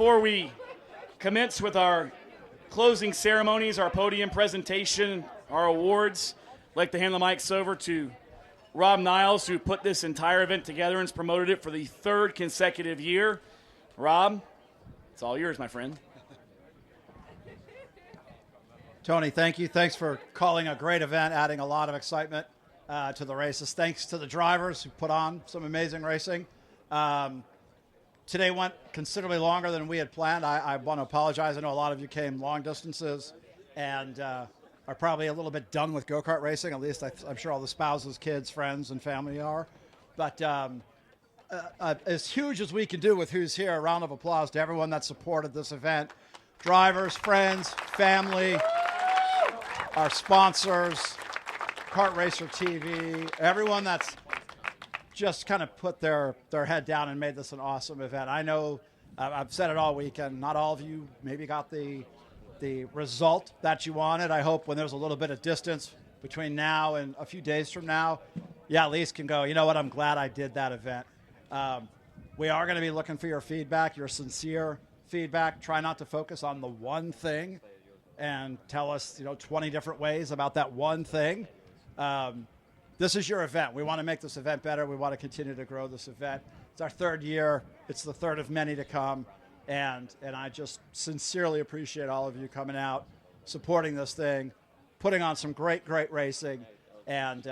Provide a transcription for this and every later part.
before we commence with our closing ceremonies, our podium presentation, our awards, I'd like to hand the mics over to Rob Niles, who put this entire event together and has promoted it for the third consecutive year. Rob, it's all yours, my friend. Tony, thank you. Thanks for calling a great event, adding a lot of excitement to the races. Thanks to the drivers who put on some amazing racing. Today went considerably longer than we had planned. I want to apologize. I know a lot of you came long distances and are probably a little bit done with go-kart racing. At least I'm sure all the spouses, kids, friends, and family are. But as huge as we can do with who's here, a round of applause to everyone that supported this event. Drivers, friends, family, our sponsors, Kart Racer TV, everyone that's just kind of put their head down and made this an awesome event. I know I've said it all weekend. Not all of you maybe got the result that you wanted. I hope when there's a little bit of distance between now and a few days from now, you at least can go, you know what, I'm glad I did that event. We are going to be looking for your feedback, your sincere feedback. Try not to focus on the one thing and tell us, 20 different ways about that one thing. This is your event. We want to make this event better. We want to continue to grow this event. It's our third year. It's the third of many to come. And I just sincerely appreciate all of you coming out, supporting this thing, putting on some great racing, and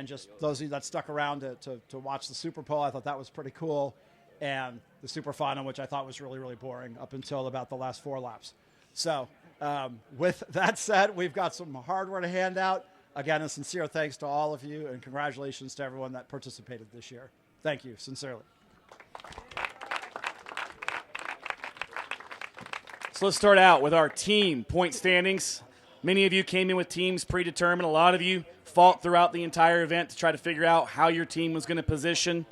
just those of you that stuck around to watch the Super Bowl. I thought that was pretty cool. And the Super Final, which I thought was really, really boring up until about the last 4 laps. So with that said, we've got some hardware to hand out. Again, a sincere thanks to all of you, and congratulations to everyone that participated this year. Thank you, sincerely. So let's start out with our team point standings. Many of you came in with teams predetermined. A lot of you fought throughout the entire event to try to figure out how your team was going to position.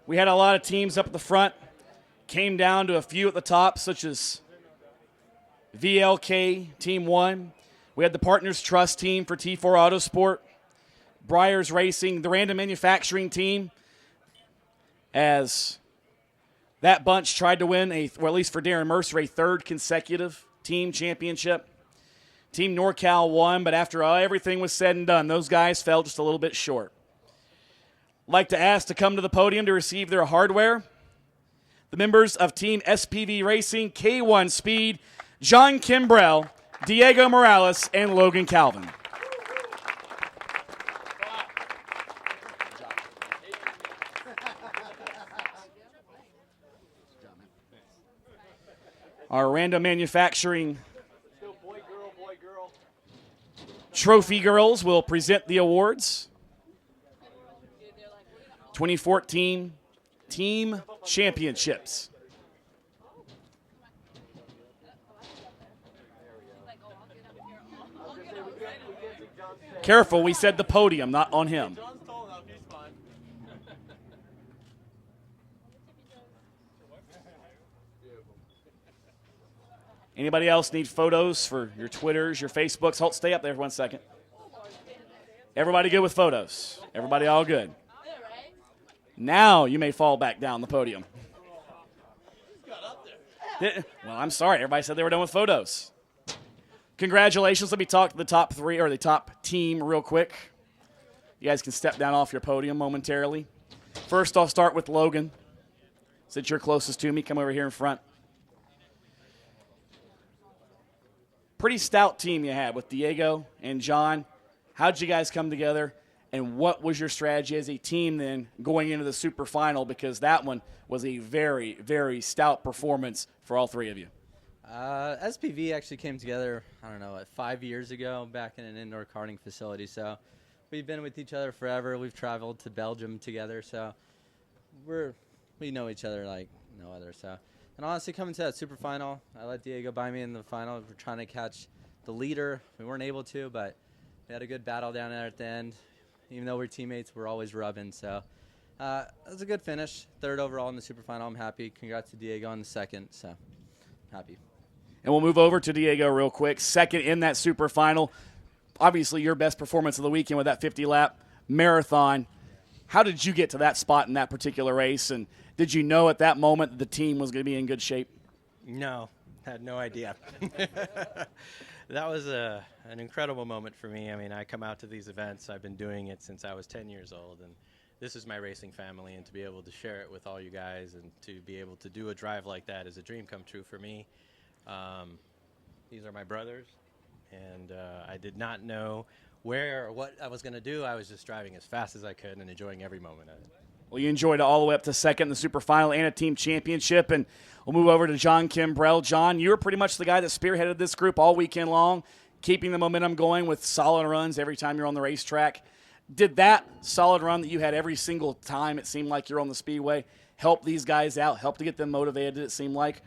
We had a lot of teams up at the front. Came down to a few at the top, such as VLK Team 1. We had the Partners Trust team for T4 Autosport. Briars Racing, the Random Manufacturing team, as that bunch tried to win, at least for Darren Mercer, a third consecutive team championship. Team NorCal won, but after everything was said and done, those guys fell just a little bit short. I'd like to ask to come to the podium to receive their hardware the members of Team SPV Racing, K1 Speed, John Kimbrell, Diego Morales, and Logan Calvin. Our Random Manufacturing Trophy Girls will present the awards. 2014 Team Championships. Careful, we said the podium, not on him. Anybody else need photos for your Twitters, your Facebooks? Hold, stay up there for 1 second. Everybody good with photos? Everybody all good? Now you may fall back down the podium. Well, I'm sorry. Everybody said they were done with photos. Congratulations. Let me talk to the top 3 or the top team real quick. You guys can step down off your podium momentarily. First, I'll start with Logan. Since you're closest to me, come over here in front. Pretty stout team you had with Diego and John. How'd you guys come together, and what was your strategy as a team then going into the super final? Because that one was a very, very stout performance for all 3 of you. SPV actually came together, 5 years ago back in an indoor karting facility. So we've been with each other forever. We've traveled to Belgium together. So we know each other like no other. So, and honestly, coming to that super final, I let Diego buy me in the final. We're trying to catch the leader. We weren't able to, but we had a good battle down there at the end. Even though we're teammates, we're always rubbing. So it was a good finish. 3rd overall in the super final. I'm happy. Congrats to Diego on the 2nd. So happy. And we'll move over to Diego real quick. 2nd in that super final. Obviously, your best performance of the weekend with that 50-lap marathon. How did you get to that spot in that particular race? And did you know at that moment that the team was going to be in good shape? No, had no idea. That was an incredible moment for me. I mean, I come out to these events. I've been doing it since I was 10 years old, and this is my racing family, and to be able to share it with all you guys and to be able to do a drive like that is a dream come true for me. These are my brothers, and I did not know where or what I was going to do. I was just driving as fast as I could and enjoying every moment of it. Well, you enjoyed it all the way up to second in the super final and a team championship. And we'll move over to John Kimbrell. John, you were pretty much the guy that spearheaded this group all weekend long, keeping the momentum going with solid runs every time you're on the racetrack. Did that solid run that you had every single time it seemed like you're on the speedway help these guys out, help to get them motivated, did it seem like?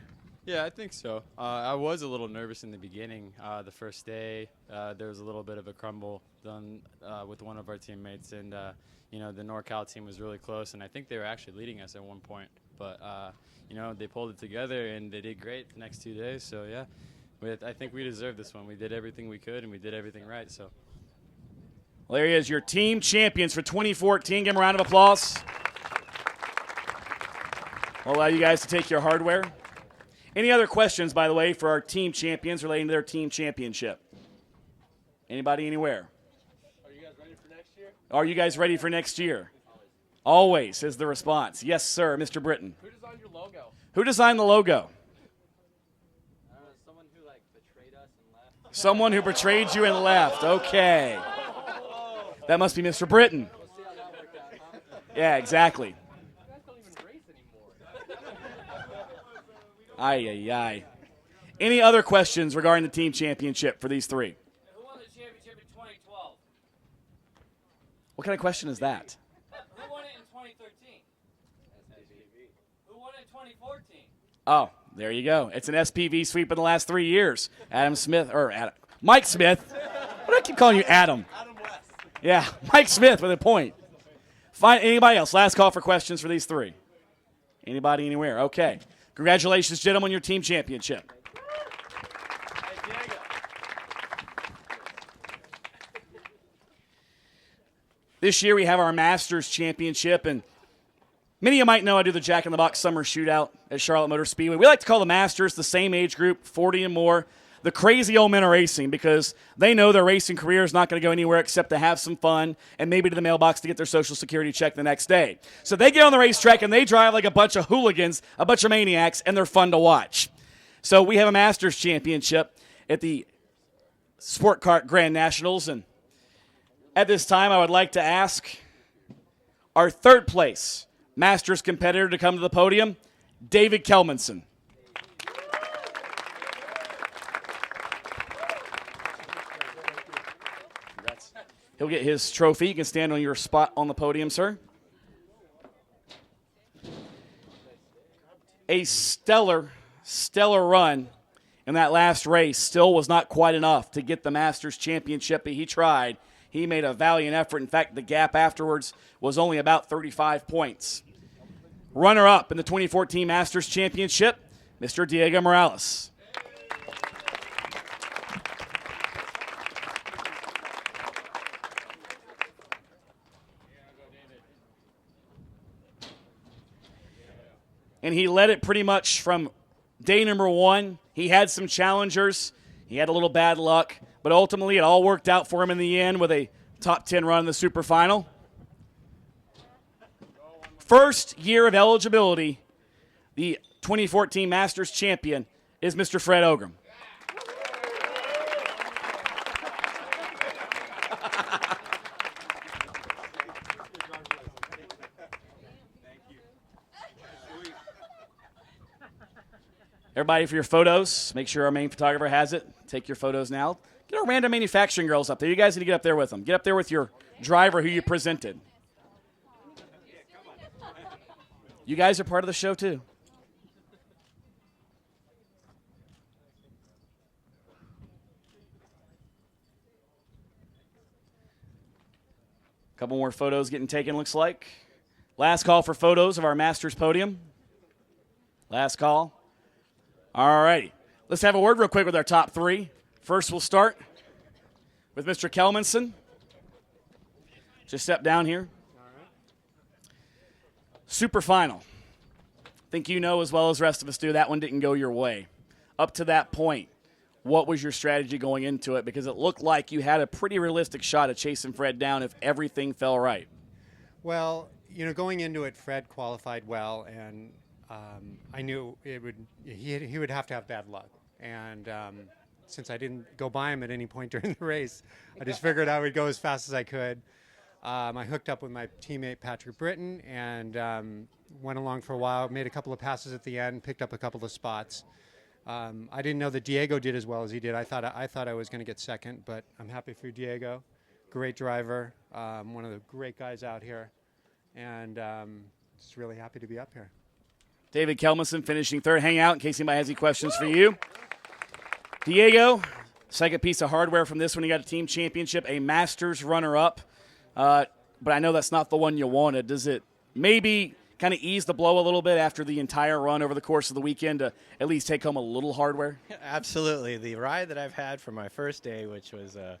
Yeah, I think so. I was a little nervous in the beginning. The first day, there was a little bit of a crumble done with one of our teammates, and the NorCal team was really close, and I think they were actually leading us at one point. But they pulled it together, and they did great the next 2 days. So yeah, I think we deserved this one. We did everything we could, and we did everything right. So. Well, there he is, your team champions for 2014. Give him a round of applause. We'll allow you guys to take your hardware. Any other questions, by the way, for our team champions relating to their team championship? Anybody, anywhere? Are you guys ready for next year? Are you guys ready for next year? Always is the response. Yes, sir, Mr. Britton. Who designed your logo? Who designed the logo? Someone who betrayed us and left. Someone who betrayed you and left. Okay. That must be Mr. Britton. Yeah, exactly. You guys don't even race anymore. Aye, aye, aye. Any other questions regarding the team championship for these three? Who won the championship in 2012? What kind of question is that? Who won it in 2013? Who won it in 2014? Oh, there you go. It's an SPV sweep in the last 3 years. Mike Smith. Why do I keep calling you Adam? Adam West. Yeah, Mike Smith with a point. Find anybody else. Last call for questions for these three. Anybody, anywhere? Okay. Congratulations, gentlemen, on your team championship. Hey, Diego. This year we have our Masters Championship, and many of you might know I do the Jack in the Box Summer Shootout at Charlotte Motor Speedway. We like to call the Masters the same age group, 40 and more, the crazy old men of racing, because they know their racing career is not going to go anywhere except to have some fun and maybe to the mailbox to get their Social Security check the next day. So they get on the racetrack and they drive like a bunch of hooligans, a bunch of maniacs, and they're fun to watch. So we have a Masters Championship at the Sport Kart Grandnationals, and at this time I would like to ask our third place Masters competitor to come to the podium, David Kelmanson. He'll get his trophy. You can stand on your spot on the podium, sir. A stellar run in that last race. Still was not quite enough to get the Masters Championship, but he tried. He made a valiant effort. In fact, the gap afterwards was only about 35 points. Runner-up in the 2014 Masters Championship, Mr. Diego Morales. And he led it pretty much from day number one. He had some challengers. He had a little bad luck. But ultimately, it all worked out for him in the end with a top 10 run in the Super Final. First year of eligibility, the 2014 Masters champion is Mr. Fred Ogram. Everybody, for your photos, make sure our main photographer has it. Take your photos now. Get our random manufacturing girls up there. You guys need to get up there with them. Get up there with your driver who you presented. You guys are part of the show, too. A couple more photos getting taken, looks like. Last call for photos of our Masters podium. Last call. All righty. Let's have a word real quick with our top three. First, we'll start with Mr. Kelmanson. Just step down here. Super final. think you know as well as the rest of us do, that one didn't go your way. Up to that point, what was your strategy going into it? Because it looked like you had a pretty realistic shot at chasing Fred down if everything fell right. Well, going into it, Fred qualified well, and I knew he would have to have bad luck. And since I didn't go by him at any point during the race, I just figured I would go as fast as I could. I hooked up with my teammate Patrick Britton and went along for a while, made a couple of passes at the end, picked up a couple of spots. I didn't know that Diego did as well as he did. I thought I was going to get second, but I'm happy for Diego. Great driver, one of the great guys out here, and just really happy to be up here. David Kelmison finishing third. Hang out in case anybody has any questions for you. Diego, second piece of hardware from this one. You got a team championship, a Masters runner-up, but I know that's not the one you wanted. Does it maybe kind of ease the blow a little bit after the entire run over the course of the weekend to at least take home a little hardware? Absolutely. The ride that I've had for my first day, which was a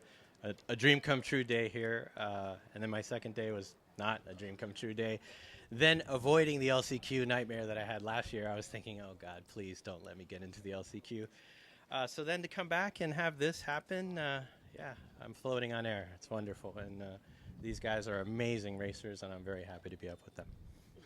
dream come true day here, and then my second day was not a dream come true day. Then avoiding the LCQ nightmare that I had last year, I was thinking, oh, God, please don't let me get into the LCQ. So then to come back and have this happen, yeah, I'm floating on air. It's wonderful. And these guys are amazing racers, and I'm very happy to be up with them.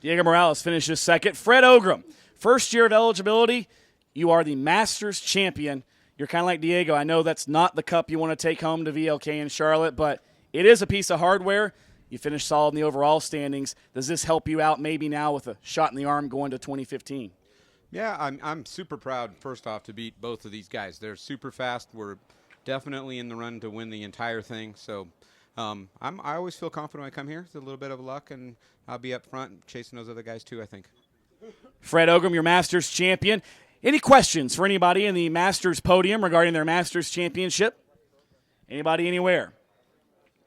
Diego Morales finishes second. Fred Ogram, first year of eligibility. You are the Masters champion. You're kind of like Diego. I know that's not the cup you want to take home to VLK in Charlotte, but it is a piece of hardware. You finished solid in the overall standings. Does this help you out maybe now with a shot in the arm going to 2015? Yeah, I'm super proud, first off, to beat both of these guys. They're super fast. We're definitely in the run to win the entire thing. So I always feel confident when I come here. It's a little bit of luck, and I'll be up front chasing those other guys too, I think. Fred Ogram, your Masters champion. Any questions for anybody in the Masters podium regarding their Masters championship? Anybody anywhere?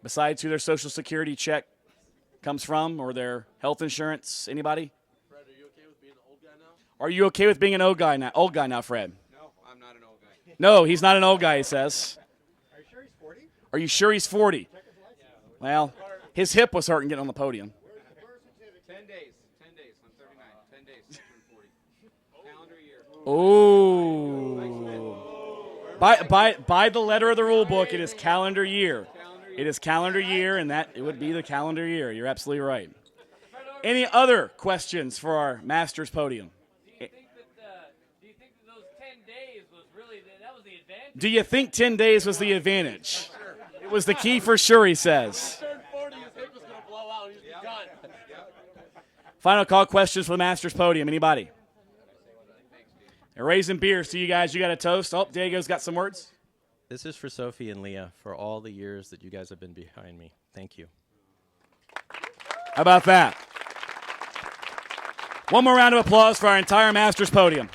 Besides who their Social Security check comes from or their health insurance? Anybody? Fred, are you okay with being an old guy now? Are you okay with being an old guy now? Old guy now, Fred? No, I'm not an old guy. No, he's not an old guy, he says. Are you sure he's 40? Are you sure he's 40? Well, his hip was hurting getting on the podium. 10 days. 10 days. I'm 39. 10 days. I'm 40. Calendar year. Ooh. By the letter of the rule book, it is calendar year. It is calendar year, and that it would be the calendar year. You're absolutely right. Any other questions for our Masters podium? Do you think that those 10 days was really that was the advantage? Do you think 10 days was the advantage? It was the key for sure, he says. Turned 40, his hip was going to blow out. He's done. Final call questions for the Masters podium. Anybody? They're raising beers to you guys. You got a toast. Oh, Diego's got some words. This is for Sophie and Leah for all the years that you guys have been behind me. Thank you. How about that? One more round of applause for our entire Masters podium.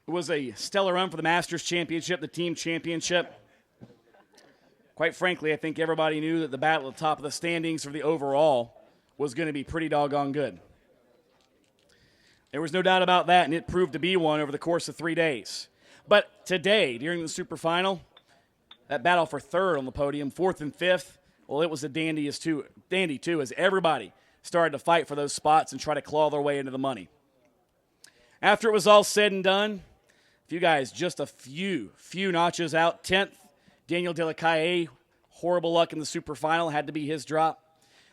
It was a stellar run for the Masters Championship, the team championship. Quite frankly, I think everybody knew that the battle at the top of the standings for the overall was going to be pretty doggone good. There was no doubt about that, and it proved to be one over the course of 3 days. But today, during the Super Final, that battle for third on the podium, fourth and fifth, well, it was a dandy too, as everybody started to fight for those spots and try to claw their way into the money. After it was all said and done, a few guys just a few notches out. 10th, Daniel Delacaille, horrible luck in the Super Final, had to be his drop.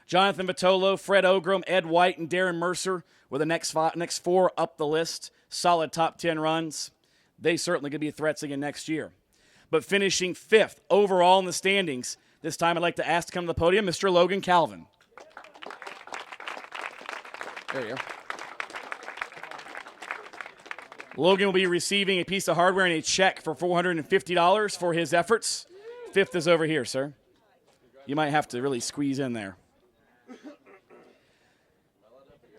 Jonathan Vitolo, Fred Ogram, Ed White, and Darren Mercer were the next four up the list. Solid top 10 runs. They certainly could be threats again next year. But finishing fifth overall in the standings, this time I'd like to ask to come to the podium, Mr. Logan Calvin. There you go. Logan will be receiving a piece of hardware and a check for $450 for his efforts. Fifth is over here, sir. You might have to really squeeze in there.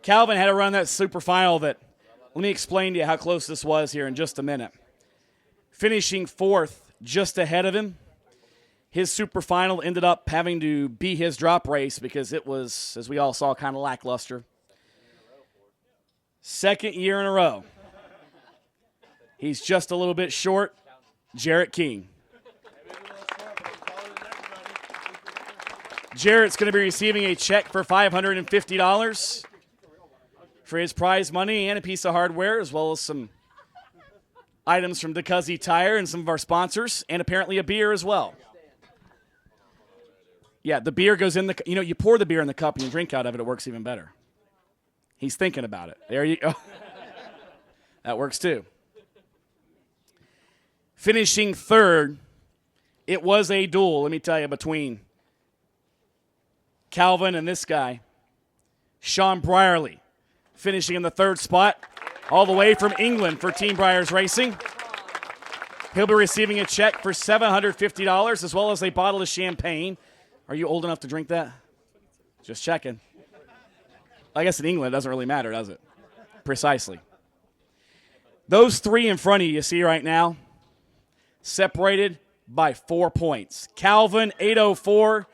Calvin had to run that Super Final that, let me explain to you how close this was here in just a minute. Finishing fourth, just ahead of him, his Super Final ended up having to be his drop race because it was, as we all saw, kind of lackluster. Second year in a row. He's just a little bit short. Jarrett King. Jarrett's going to be receiving a check for $550 for his prize money and a piece of hardware, as well as some items from DeCuzzi Tire and some of our sponsors, and apparently a beer as well. Yeah, the beer goes in the, you pour the beer in the cup and you drink out of it, it works even better. He's thinking about it. There you go. That works too. Finishing third, it was a duel, let me tell you, between Calvin and this guy, Sean Brierly, finishing in the third spot, all the way from England for Team Briars Racing. He'll be receiving a check for $750 as well as a bottle of champagne. Are you old enough to drink that? Just checking. I guess in England it doesn't really matter, does it? Precisely. Those three in front of you see right now, separated by 4 points. Calvin, 804,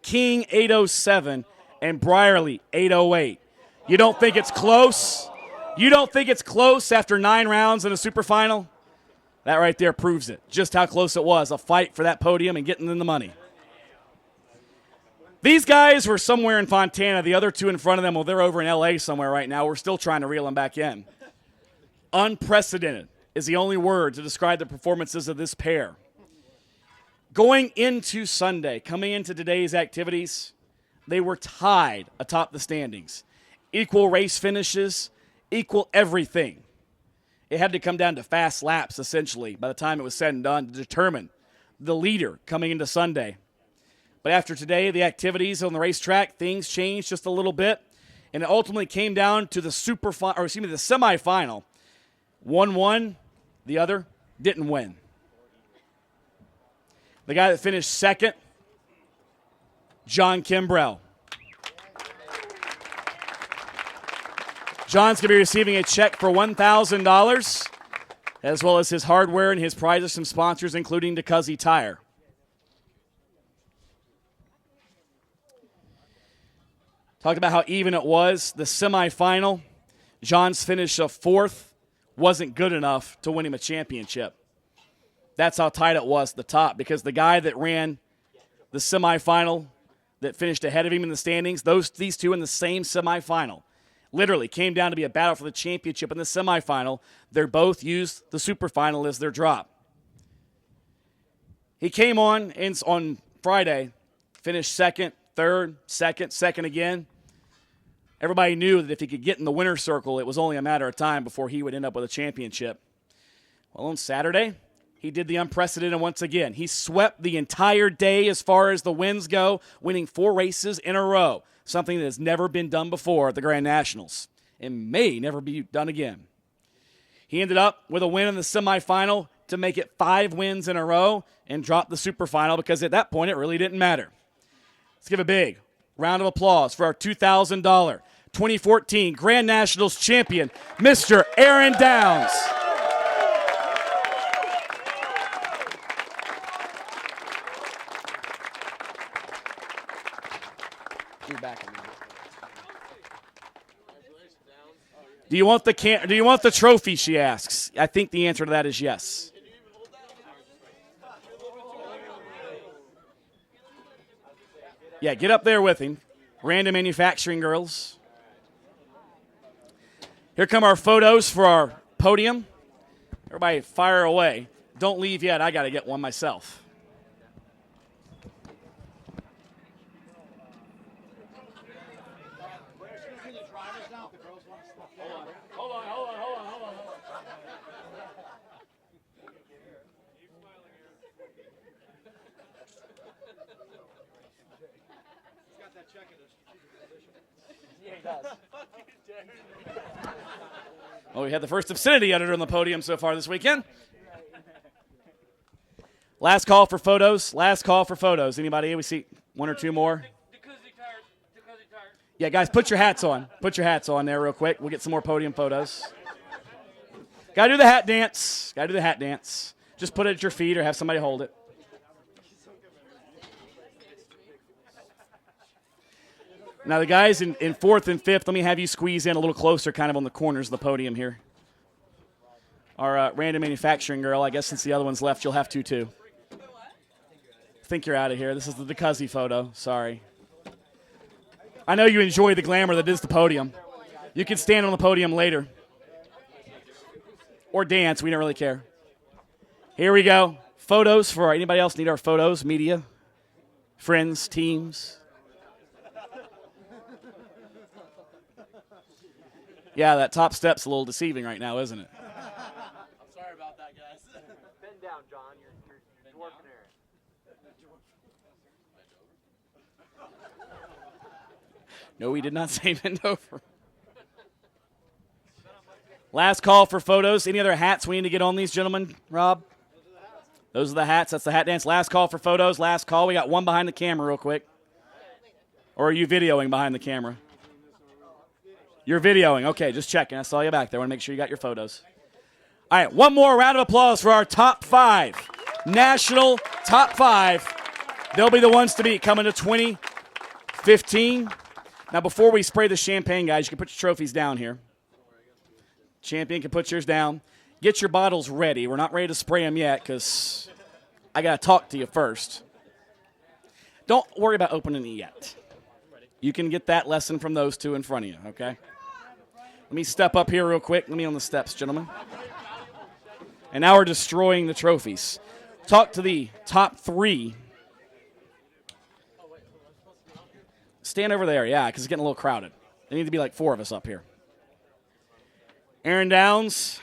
King, 807, and Brierly, 808. You don't think it's close? You don't think it's close after 9 rounds in a super final? That right there proves it, just how close it was, a fight for that podium and getting in the money. These guys were somewhere in Fontana. The other two in front of them, well, they're over in L.A. somewhere right now. We're still trying to reel them back in. Unprecedented is the only word to describe the performances of this pair. Going into Sunday, coming into today's activities, they were tied atop the standings. Equal race finishes, equal everything. It had to come down to fast laps, essentially, by the time it was said and done, to determine the leader coming into Sunday. But after today, the activities on the racetrack, things changed just a little bit, and it ultimately came down to the semifinal. One won, the other didn't win. The guy that finished second, John Kimbrell. John's going to be receiving a check for $1,000, as well as his hardware and his prizes from sponsors, including DeCuzzi Tire. Talked about how even it was. The semifinal, John's finish of fourth wasn't good enough to win him a championship. That's how tight it was at the top, because the guy that ran the semifinal that finished ahead of him in the standings, these two in the same semifinal, literally came down to be a battle for the championship in the semifinal. They both used the superfinal as their drop. He came on Friday, finished second, third, second again. Everybody knew that if he could get in the winner's circle, it was only a matter of time before he would end up with a championship. Well, on Saturday, he did the unprecedented once again. He swept the entire day as far as the wins go, winning 4 races in a row, something that has never been done before at the Grand Nationals and may never be done again. He ended up with a win in the semifinal to make it 5 wins in a row and drop the superfinal because at that point it really didn't matter. Let's give a big round of applause for our $2,000 2014 Grand Nationals champion, Mr. Aaron Downs. Do you want the trophy, she asks. I think the answer to that is yes. Yeah, get up there with him. Random Manufacturing girls. Here come our photos for our podium. Everybody fire away. Don't leave yet. I got to get one myself. Well, we had the first obscenity editor on the podium so far this weekend. Last call for photos. Anybody? We see 1 or 2 more. Yeah, guys, put your hats on. Put your hats on there real quick. We'll get some more podium photos. Gotta do the hat dance. Just put it at your feet or have somebody hold it. Now, the guys in 4th and 5th, let me have you squeeze in a little closer, kind of on the corners of the podium here. Our Random Manufacturing girl, I guess since the other one's left, you'll have to, too. I think you're out of here. This is the DeCuzzi photo. Sorry. I know you enjoy the glamour that is the podium. You can stand on the podium later. Or dance. We don't really care. Here we go. Photos for anybody else need our photos? Media? Friends? Teams? Yeah, that top step's a little deceiving right now, isn't it? I'm sorry about that, guys. Bend down, John. You're dwarfing Aaron. No, we did not say bend over. Last call for photos. Any other hats we need to get on these, gentlemen? Rob? Those are the hats. That's the hat dance. Last call for photos. Last call. We got one behind the camera real quick. Or are you videoing behind the camera? You're videoing. Okay, just checking. I saw you back there. I want to make sure you got your photos. All right, one more round of applause for our top 5. National top 5. They'll be the ones to beat coming to 2015. Now, before we spray the champagne, guys, you can put your trophies down here. Champion can put yours down. Get your bottles ready. We're not ready to spray them yet because I got to talk to you first. Don't worry about opening it yet. You can get that lesson from those two in front of you, okay? Let me step up here real quick. Let me on the steps, gentlemen. And now we're destroying the trophies. Talk to the top 3. Stand over there, yeah, because it's getting a little crowded. There need to be like 4 of us up here. Aaron Downs.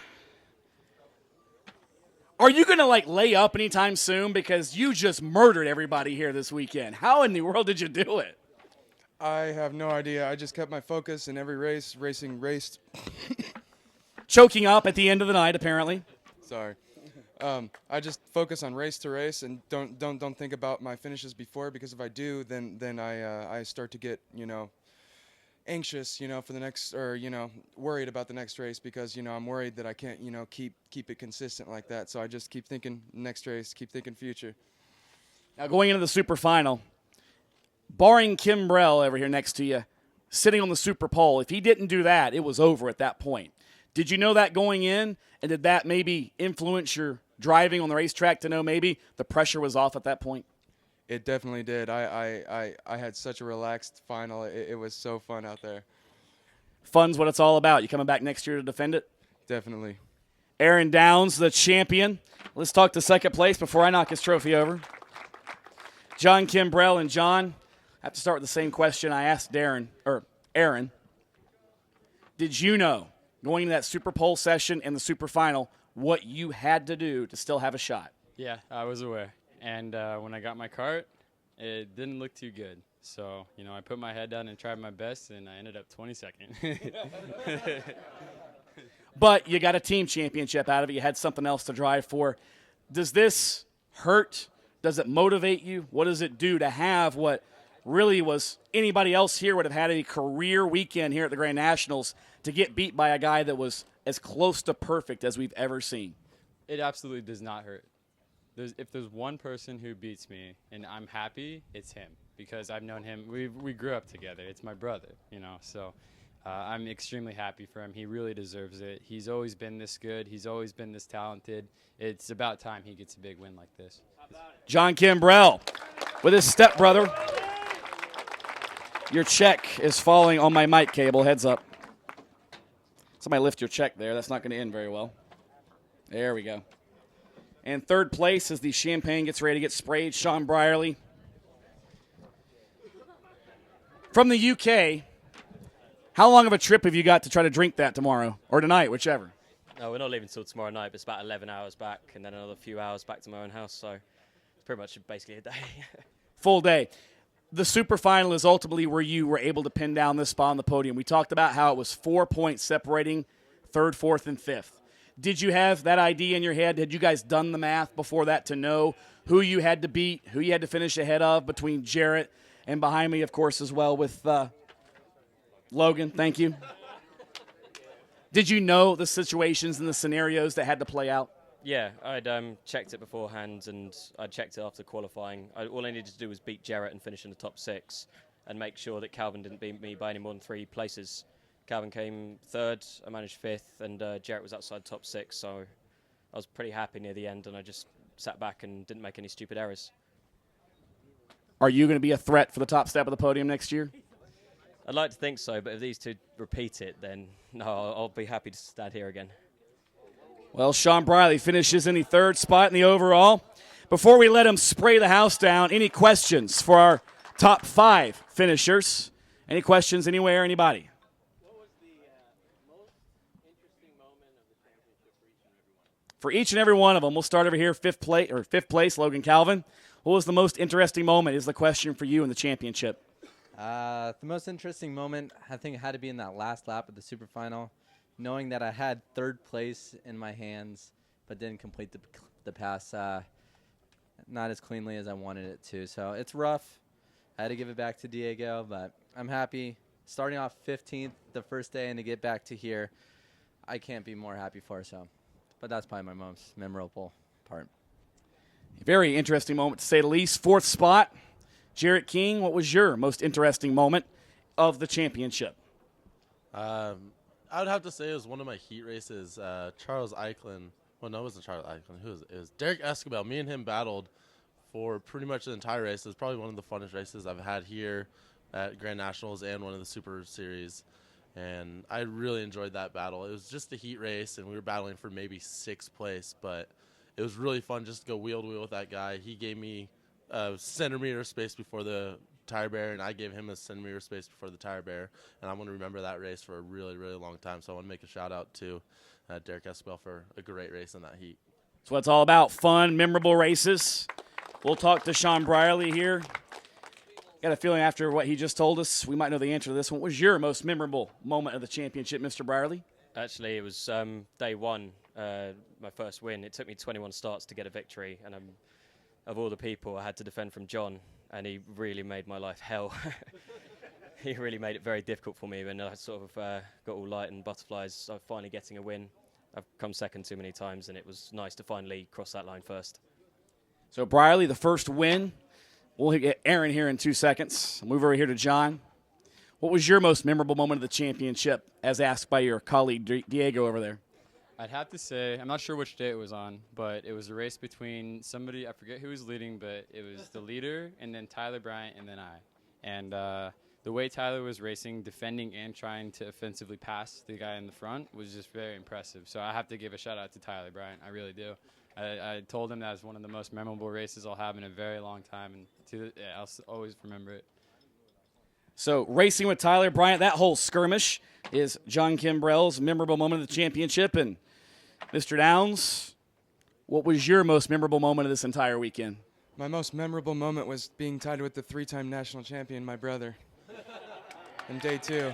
Are you going to like lay up anytime soon? Because you just murdered everybody here this weekend. How in the world did you do it? I have no idea. I just kept my focus in every race, raced. Choking up at the end of the night, apparently. Sorry. I just focus on race to race and don't think about my finishes before, because if I do, then I start to get, anxious, for the next, or, worried about the next race, because, I'm worried that I can't, keep it consistent like that. So I just keep thinking next race, keep thinking future. Now going into the super final, barring Kim Brell over here next to you, sitting on the super pole, if he didn't do that, it was over at that point. Did you know that going in, and did that maybe influence your driving on the racetrack to know maybe the pressure was off at that point? It definitely did. I had such a relaxed final. It was so fun out there. Fun's what it's all about. You coming back next year to defend it? Definitely. Aaron Downs, the champion. Let's talk to second place before I knock his trophy over. John Kimbrell and John, I have to start with the same question I asked Aaron. Did you know, going into that Super Pole session and the Super Final, what you had to do to still have a shot? Yeah, I was aware. And when I got my cart, it didn't look too good. So, I put my head down and tried my best, and I ended up 22nd. But you got a team championship out of it. You had something else to drive for. Does this hurt? Does it motivate you? What does it do to have what really was anybody else here would have had a career weekend here at the Grand Nationals to get beat by a guy that was as close to perfect as we've ever seen? It absolutely does not hurt. If there's one person who beats me and I'm happy, it's him, because I've known him. We grew up together. It's my brother, so I'm extremely happy for him. He really deserves it. He's always been this good. He's always been this talented. It's about time he gets a big win like this. John Kimbrell with his stepbrother. Your check is falling on my mic cable. Heads up. Somebody lift your check there. That's not going to end very well. There we go. And third place as the champagne gets ready to get sprayed, Sean Brierley. From the UK, how long of a trip have you got to try to drink that tomorrow or tonight, whichever? No, we're not leaving until tomorrow night, but it's about 11 hours back and then another few hours back to my own house. So it's pretty much basically a day. Full day. The super final is ultimately where you were able to pin down this spot on the podium. We talked about how it was 4 points separating third, fourth, and fifth. Did you have that idea in your head? Had you guys done the math before that to know who you had to beat, who you had to finish ahead of between Jarrett and behind me, of course, as well with Logan? Thank you. Did you know the situations and the scenarios that had to play out? Yeah, I'd checked it beforehand and I checked it after qualifying. All I needed to do was beat Jarrett and finish in the top 6 and make sure that Calvin didn't beat me by any more than 3 places. Calvin came 3rd, I managed 5th, and Jarrett was outside top 6, so I was pretty happy near the end, and I just sat back and didn't make any stupid errors. Are you going to be a threat for the top step of the podium next year? I'd like to think so, but if these two repeat it, then no, I'll be happy to stand here again. Well, Sean Briley finishes in the third spot in the overall. Before we let him spray the house down, any questions for our top 5 finishers? Any questions anywhere, anybody? What was the most interesting moment of the championship For each and every one of them, we'll start over here, fifth place, Logan Calvin. What was the most interesting moment is the question for you in the championship. The most interesting moment, I think, had to be in that last lap of the super final, knowing that I had third place in my hands, but didn't complete the pass not as cleanly as I wanted it to. So it's rough. I had to give it back to Diego, but I'm happy. Starting off 15th the first day and to get back to here, I can't be more happy for. So, but that's probably my most memorable part. Very interesting moment, to say the least. 4th spot, Jarrett King. What was your most interesting moment of the championship? I would have to say it was one of my heat races. Charles Eichlin. Well, no, it wasn't Charles Eichlin. Who was it? It was Derek Escobar. Me and him battled for pretty much the entire race. It was probably one of the funnest races I've had here at Grand Nationals and one of the Super Series. And I really enjoyed that battle. It was just a heat race, and we were battling for maybe 6th place, but it was really fun just to go wheel to wheel with that guy. He gave me a centimeter of space before the tire bear, and I gave him a centimeter of space before the tire bear. And I'm going to remember that race for a really, really long time. So I want to make a shout-out to Derek Esquivel for a great race in that heat. That's what it's all about, fun, memorable races. We'll talk to Sean Briley here. Got a feeling after what he just told us, we might know the answer to this one. What was your most memorable moment of the championship, Mr. Briley? Actually, it was day one, my first win. It took me 21 starts to get a victory, and of all the people, I had to defend from John, and he really made my life hell. He really made it very difficult for me when I sort of got all light and butterflies of finally getting a win. I've come second too many times, and it was nice to finally cross that line first. So, Briley, the first win. We'll get Aaron here in 2 seconds. I'll move over here to John. What was your most memorable moment of the championship, as asked by your colleague Diego over there? I'd have to say, I'm not sure which day it was on, but it was a race between somebody, I forget who was leading, but it was the leader, and then Tyler Bryant, and then I. And the way Tyler was racing, defending and trying to offensively pass the guy in the front was just very impressive. So I have to give a shout-out to Tyler Bryant. I really do. I told him that was one of the most memorable races I'll have in a very long time, and I'll always remember it. So, racing with Tyler Bryant, that whole skirmish is John Kimbrell's memorable moment of the championship. And Mr. Downs, what was your most memorable moment of this entire weekend? My most memorable moment was being tied with the 3-time national champion, my brother, in day 2.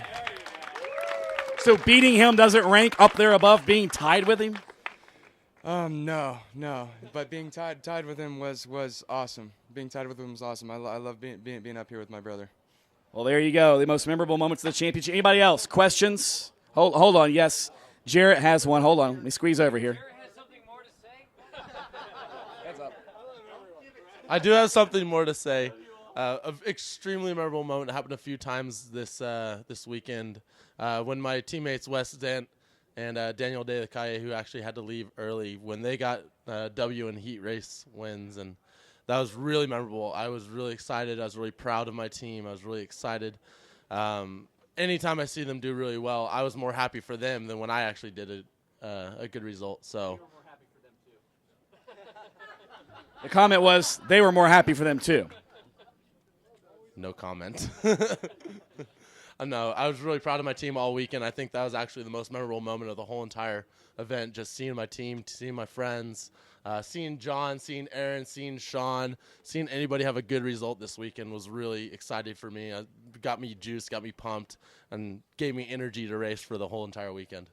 So beating him doesn't rank up there above being tied with him? No. But being tied with him was awesome. Being tied with him was awesome. I love being up here with my brother. Well, there you go. The most memorable moments of the championship. Anybody else? Questions? Hold on. Yes, Jarrett has one. Hold on. Let me squeeze over here. Jarrett has something more to say? Heads up. I do have something more to say. An extremely memorable moment happened a few times this weekend when my teammates Wes Dent and Daniel De La Calle, who actually had to leave early, when they got W and heat race wins, and that was really memorable. I was really excited. I was really proud of my team. I was really excited. Anytime I see them do really well, I was more happy for them than when I actually did a good result. So the comment was they were more happy for them too. No comment. No, I was really proud of my team all weekend. I think that was actually the most memorable moment of the whole entire event, just seeing my team, seeing my friends, seeing John, seeing Aaron, seeing Sean, seeing anybody have a good result this weekend was really exciting for me. It got me juiced, got me pumped, and gave me energy to race for the whole entire weekend.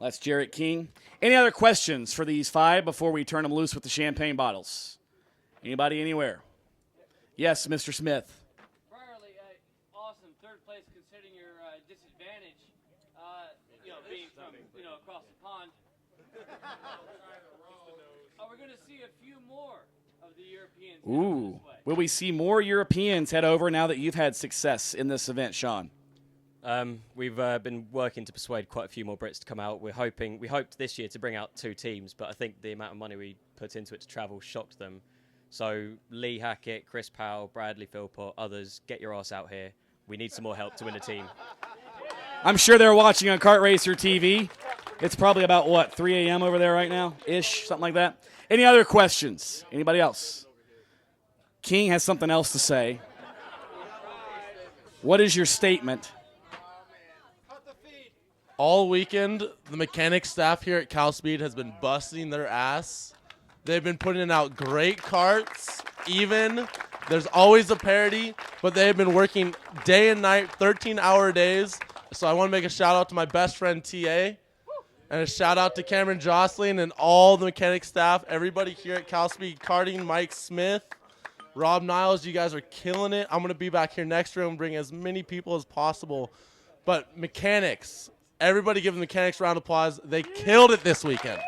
That's Jarrett King. Any other questions for these 5 before we turn them loose with the champagne bottles? Anybody anywhere? Yes, Mr. Smith. Awesome. Third place considering your disadvantage, being from, across the pond. Are we going to see a few more of the Europeans? Ooh. Will we see more Europeans head over now that you've had success in this event, Sean? We've been working to persuade quite a few more Brits to come out. We hoped this year to bring out 2 teams, but I think the amount of money we put into it to travel shocked them. So Lee Hackett, Chris Powell, Bradley Philpott, others, get your ass out here. we need some more help to win the team. I'm sure they're watching on Kart Racer TV. It's probably about, what, 3 a.m. over there right now? Ish, something like that. Any other questions? Anybody else? King has something else to say. What is your statement? All weekend, the mechanic staff here at Cal Speed has been busting their ass. They've been putting out great karts, even. There's always a parity, but they have been working day and night, 13-hour days. So I want to make a shout-out to my best friend, T.A., and a shout-out to Cameron Jocelyn and all the mechanic staff, everybody here at Cal Speed Karting, Mike Smith, Rob Niles. You guys are killing it. I'm going to be back here next year and bring as many people as possible. But mechanics, everybody give the mechanics a round of applause. They killed it this weekend.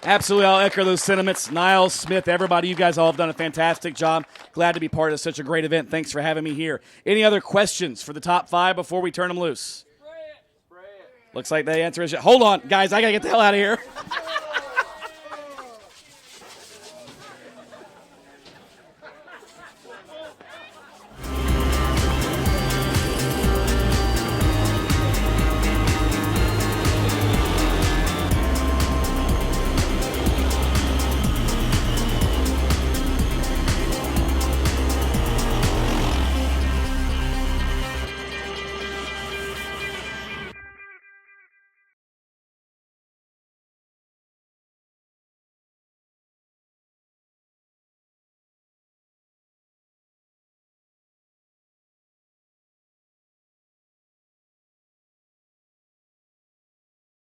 Absolutely, I'll echo those sentiments. Niles, Smith, everybody, you guys all have done a fantastic job. Glad to be part of such a great event. Thanks for having me here. Any other questions for the top 5 before we turn them loose? Looks like the answer is yes. Hold on, guys, I got to get the hell out of here.